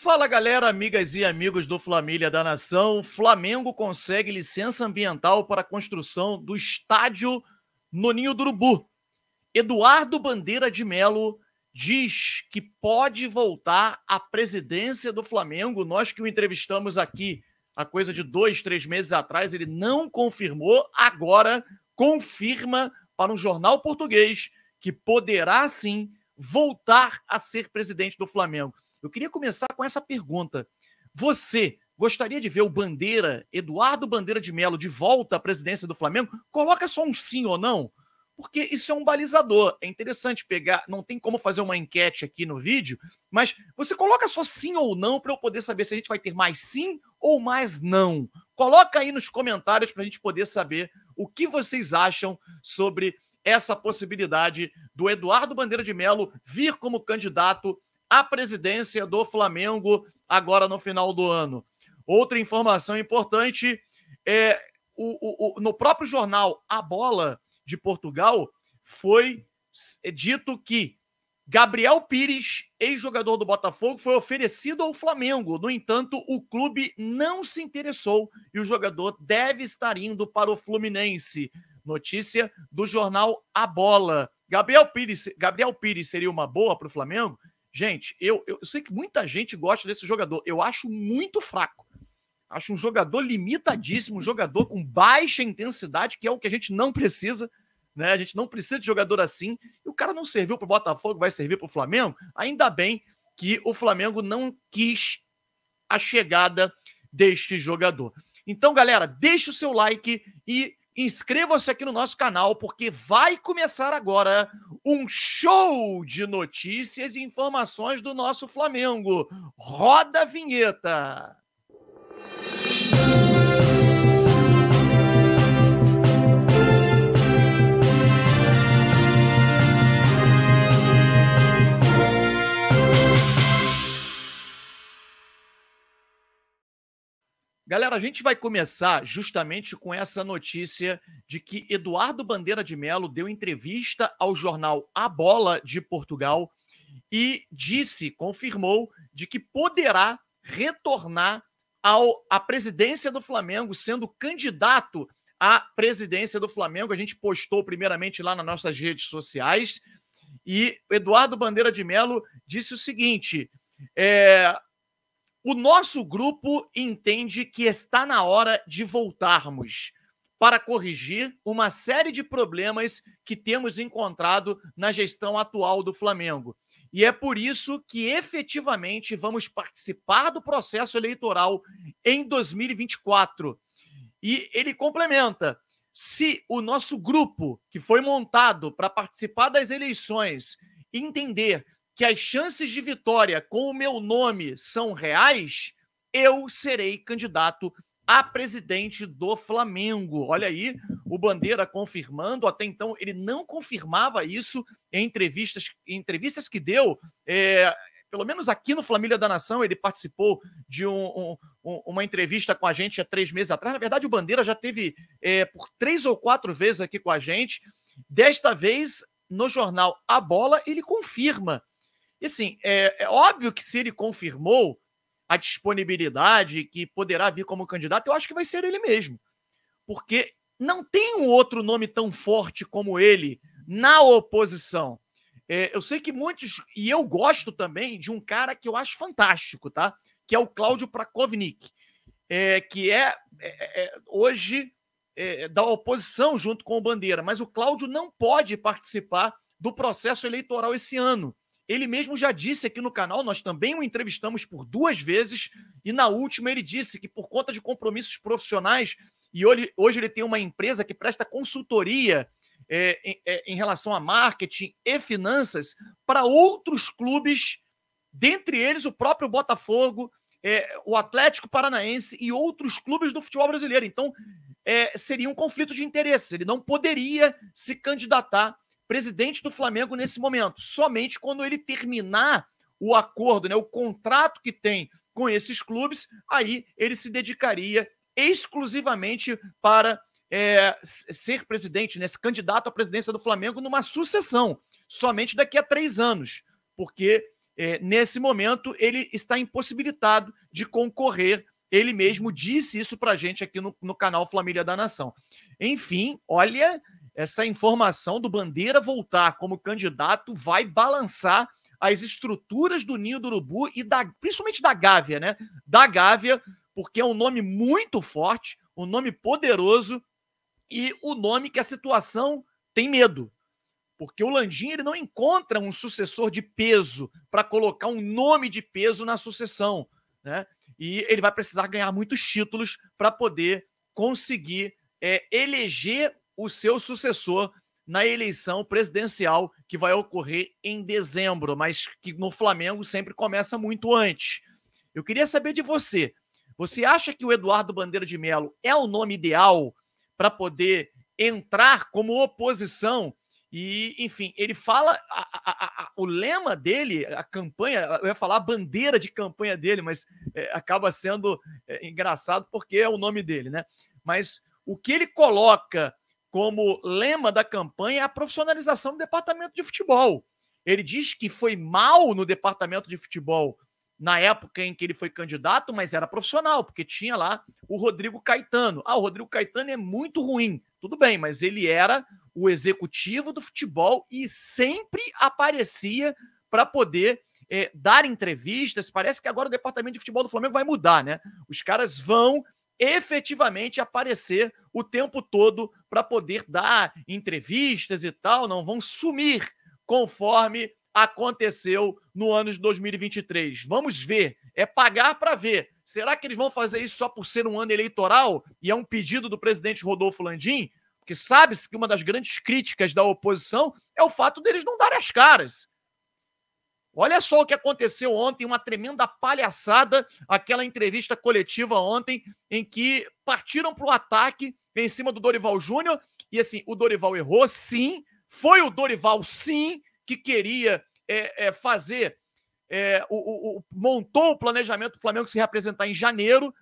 Fala galera, amigas e amigos do Flamília da Nação. Flamengo consegue licença ambiental para a construção do estádio no Ninho do Urubu. Eduardo Bandeira de Melo diz que pode voltar à presidência do Flamengo. Nós que o entrevistamos aqui há coisa de 2, 3 meses atrás, ele não confirmou, agora confirma para um jornal português que poderá sim voltar a ser presidente do Flamengo. Eu queria começar com essa pergunta. Você gostaria de ver o Bandeira, Eduardo Bandeira de Melo, de volta à presidência do Flamengo? Coloca só um sim ou não, porque isso é um balizador. É interessante pegar, não tem como fazer uma enquete aqui no vídeo, mas você coloca só sim ou não para eu poder saber se a gente vai ter mais sim ou mais não. Coloca aí nos comentários para a gente poder saber o que vocês acham sobre essa possibilidade do Eduardo Bandeira de Melo vir como candidato à presidência do Flamengo agora no final do ano. Outra informação importante é no próprio jornal A Bola de Portugal foi dito que Gabriel Pires, ex-jogador do Botafogo, foi oferecido ao Flamengo. No entanto, o clube não se interessou e o jogador deve estar indo para o Fluminense. Notícia do jornal A Bola. Gabriel Pires seria uma boa para o Flamengo? Gente, eu sei que muita gente gosta desse jogador. Eu acho muito fraco. Acho um jogador limitadíssimo, um jogador com baixa intensidade, que é o que a gente não precisa, né? A gente não precisa de jogador assim. E o cara não serviu para o Botafogo, vai servir para o Flamengo? Ainda bem que o Flamengo não quis a chegada deste jogador. Então, galera, deixa o seu like e inscreva-se aqui no nosso canal, porque vai começar agora um show de notícias e informações do nosso Flamengo. Roda a vinheta! Galera, a gente vai começar justamente com essa notícia de que Eduardo Bandeira de Melo deu entrevista ao jornal A Bola de Portugal e confirmou de que poderá retornar à presidência do Flamengo, sendo candidato à presidência do Flamengo. A gente postou primeiramente lá nas nossas redes sociais e Eduardo Bandeira de Melo disse o seguinte: o nosso grupo entende que está na hora de voltarmos para corrigir uma série de problemas que temos encontrado na gestão atual do Flamengo. E é por isso que efetivamente vamos participar do processo eleitoral em 2024. E ele complementa: se o nosso grupo, que foi montado para participar das eleições, entender que as chances de vitória com o meu nome são reais, eu serei candidato a presidente do Flamengo. Olha aí, o Bandeira confirmando. Até então ele não confirmava isso em entrevistas que deu, pelo menos aqui no Flamília da Nação. Ele participou de uma entrevista com a gente há 3 meses atrás. Na verdade, o Bandeira já teve por 3 ou 4 vezes aqui com a gente. Desta vez, no jornal A Bola, ele confirma. E assim, é óbvio que se ele confirmou a disponibilidade que poderá vir como candidato, eu acho que vai ser ele mesmo. Porque não tem um outro nome tão forte como ele na oposição. Eu sei que muitos, e eu gosto também de um cara que eu acho fantástico, tá? Que é o Cláudio Prakovnik, que hoje da oposição junto com o Bandeira. Mas o Cláudio não pode participar do processo eleitoral esse ano. Ele mesmo já disse aqui no canal, nós também o entrevistamos por 2 vezes, e na última ele disse que por conta de compromissos profissionais, e hoje ele tem uma empresa que presta consultoria em relação a marketing e finanças para outros clubes, dentre eles o próprio Botafogo, o Atlético Paranaense e outros clubes do futebol brasileiro. Então, seria um conflito de interesses. Ele não poderia se candidatar presidente do Flamengo nesse momento, somente quando ele terminar o acordo, né, o contrato que tem com esses clubes, aí ele se dedicaria exclusivamente para ser presidente, né, ser candidato à presidência do Flamengo numa sucessão, somente daqui a 3 anos, porque nesse momento, ele está impossibilitado de concorrer. Ele mesmo disse isso para a gente aqui no canal Família da Nação. Enfim, olha, essa informação do Bandeira voltar como candidato vai balançar as estruturas do Ninho do Urubu e principalmente da Gávea, né? Da Gávea, porque é um nome muito forte, um nome poderoso e o nome que a situação tem medo. Porque o Landim ele não encontra um sucessor de peso para colocar um nome de peso na sucessão, né? E ele vai precisar ganhar muitos títulos para poder conseguir eleger o seu sucessor na eleição presidencial que vai ocorrer em dezembro, mas que no Flamengo sempre começa muito antes. Eu queria saber de você. Você acha que o Eduardo Bandeira de Mello é o nome ideal para poder entrar como oposição? E, enfim, ele fala, o lema dele, a campanha, eu ia falar a bandeira de campanha dele, mas acaba sendo engraçado porque é o nome dele, né? Mas o que ele coloca como lema da campanha é a profissionalização do departamento de futebol. Ele diz que foi mal no departamento de futebol na época em que ele foi candidato, mas era profissional, porque tinha lá o Rodrigo Caetano. O Rodrigo Caetano é muito ruim, tudo bem, mas ele era o executivo do futebol e sempre aparecia para poder dar entrevistas. Parece que agora o departamento de futebol do Flamengo vai mudar, né? Os caras vão efetivamente aparecer o tempo todo para poder dar entrevistas e tal, não vão sumir conforme aconteceu no ano de 2023. Vamos ver, é pagar para ver. Será que eles vão fazer isso só por ser um ano eleitoral e é um pedido do presidente Rodolfo Landim? Porque sabe-se que uma das grandes críticas da oposição é o fato deles não darem as caras. Olha só o que aconteceu ontem, uma tremenda palhaçada, aquela entrevista coletiva ontem, em que partiram para o ataque em cima do Dorival Júnior, e assim, o Dorival errou, sim, foi o Dorival, sim, que queria fazer, montou o planejamento do Flamengo se representar em janeiro,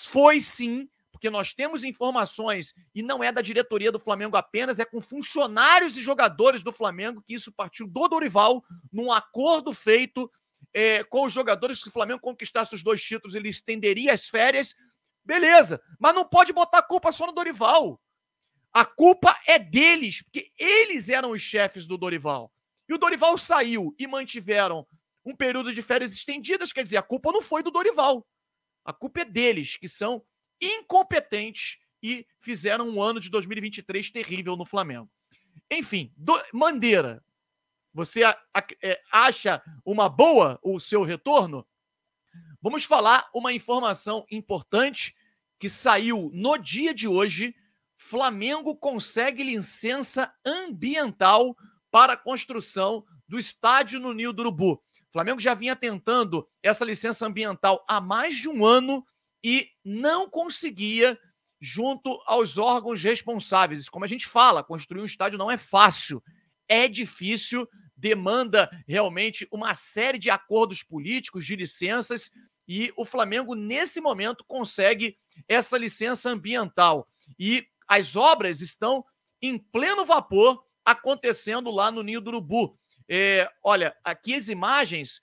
foi sim, porque nós temos informações, e não é da diretoria do Flamengo apenas, é com funcionários e jogadores do Flamengo, que isso partiu do Dorival, num acordo feito com os jogadores, que se o Flamengo conquistasse os 2 títulos, ele estenderia as férias, beleza, mas não pode botar a culpa só no Dorival. A culpa é deles, porque eles eram os chefes do Dorival. E o Dorival saiu e mantiveram um período de férias estendidas, quer dizer, a culpa não foi do Dorival. A culpa é deles, que são incompetentes e fizeram um ano de 2023 terrível no Flamengo. Enfim, Bandeira, você acha uma boa o seu retorno? Vamos falar uma informação importante que saiu no dia de hoje. Flamengo consegue licença ambiental para a construção do estádio no Ninho do Urubu. O Flamengo já vinha tentando essa licença ambiental há mais de um ano e não conseguia junto aos órgãos responsáveis. Como a gente fala, construir um estádio não é fácil, é difícil, demanda realmente uma série de acordos políticos, de licenças, e o Flamengo, nesse momento, consegue essa licença ambiental. E as obras estão em pleno vapor acontecendo lá no Ninho do Urubu. Olha, aqui as imagens,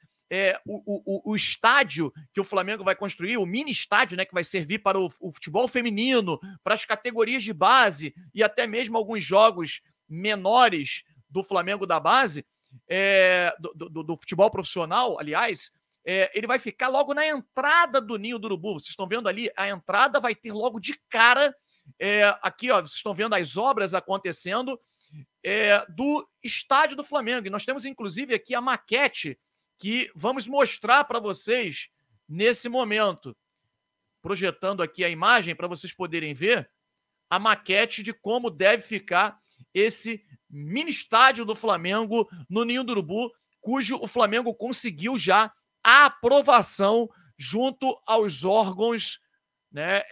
o estádio que o Flamengo vai construir, o mini estádio, né, que vai servir para o futebol feminino, para as categorias de base e até mesmo alguns jogos menores do Flamengo da base, do futebol profissional, aliás, ele vai ficar logo na entrada do Ninho do Urubu. Vocês estão vendo ali, a entrada vai ter logo de cara, aqui, ó, vocês estão vendo as obras acontecendo do estádio do Flamengo. E nós temos, inclusive, aqui a maquete que vamos mostrar para vocês nesse momento. Projetando aqui a imagem para vocês poderem ver a maquete de como deve ficar esse mini estádio do Flamengo no Ninho do Urubu, cujo o Flamengo conseguiu já a aprovação junto aos órgãos, né,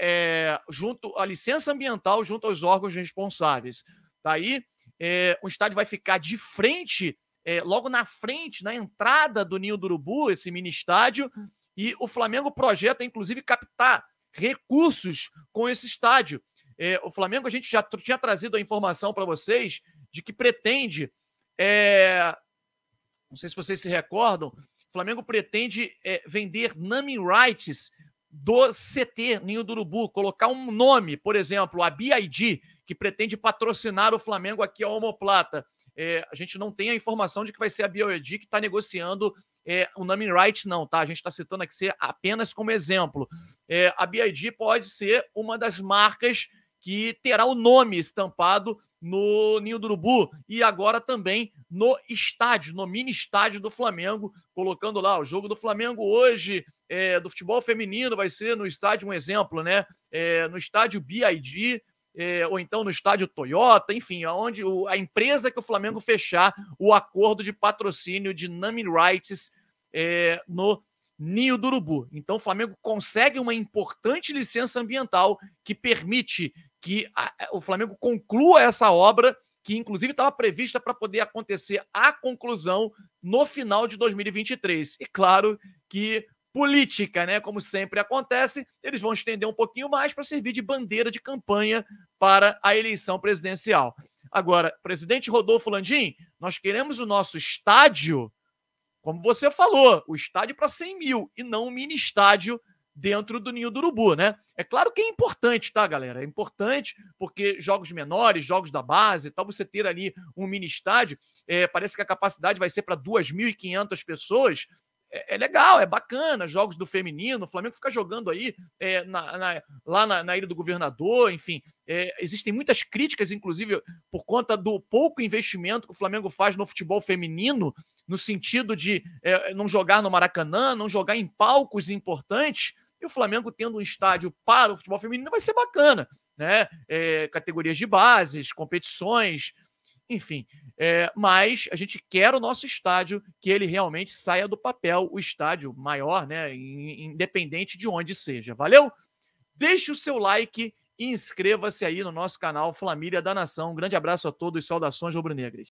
junto à licença ambiental, junto aos órgãos responsáveis. Tá aí, o estádio vai ficar de frente, logo na frente, na entrada do Ninho do Urubu, esse mini estádio, e o Flamengo projeta, inclusive, captar recursos com esse estádio. O Flamengo, a gente já tinha trazido a informação para vocês de que pretende, não sei se vocês se recordam, Flamengo pretende vender naming rights do CT Ninho do Urubu, colocar um nome, por exemplo, a BID, que pretende patrocinar o Flamengo aqui ao Omoplata. A gente não tem a informação de que vai ser a BID que está negociando o naming rights, não, tá? A gente está citando aqui apenas como exemplo. A BID pode ser uma das marcas que terá o nome estampado no Ninho do Urubu e agora também no estádio, no mini estádio do Flamengo, colocando lá o jogo do Flamengo hoje, do futebol feminino, vai ser no estádio, um exemplo, né? No estádio BID, ou então no estádio Toyota, enfim, onde a empresa que o Flamengo fechar o acordo de patrocínio de naming rights no Ninho do Urubu. Então o Flamengo consegue uma importante licença ambiental que permite que o Flamengo conclua essa obra, que inclusive estava prevista para poder acontecer a conclusão no final de 2023. E claro que política, né? Como sempre acontece, eles vão estender um pouquinho mais para servir de bandeira de campanha para a eleição presidencial. Agora, presidente Rodolfo Landim, nós queremos o nosso estádio, como você falou, o estádio para 100 mil e não um mini estádio dentro do Ninho do Urubu, né? É claro que é importante, tá, galera? É importante porque jogos menores, jogos da base, tal, você ter ali um mini estádio, parece que a capacidade vai ser para 2.500 pessoas, é legal, é bacana, jogos do feminino, o Flamengo fica jogando aí lá na Ilha do Governador, enfim, existem muitas críticas, inclusive, por conta do pouco investimento que o Flamengo faz no futebol feminino, no sentido de não jogar no Maracanã, não jogar em palcos importantes, e o Flamengo tendo um estádio para o futebol feminino vai ser bacana, né? Categorias de bases, competições, enfim, mas a gente quer o nosso estádio que ele realmente saia do papel, o estádio maior, né, independente de onde seja. Valeu? Deixe o seu like e inscreva-se aí no nosso canal Família da Nação. Um grande abraço a todos, saudações rubro-negras.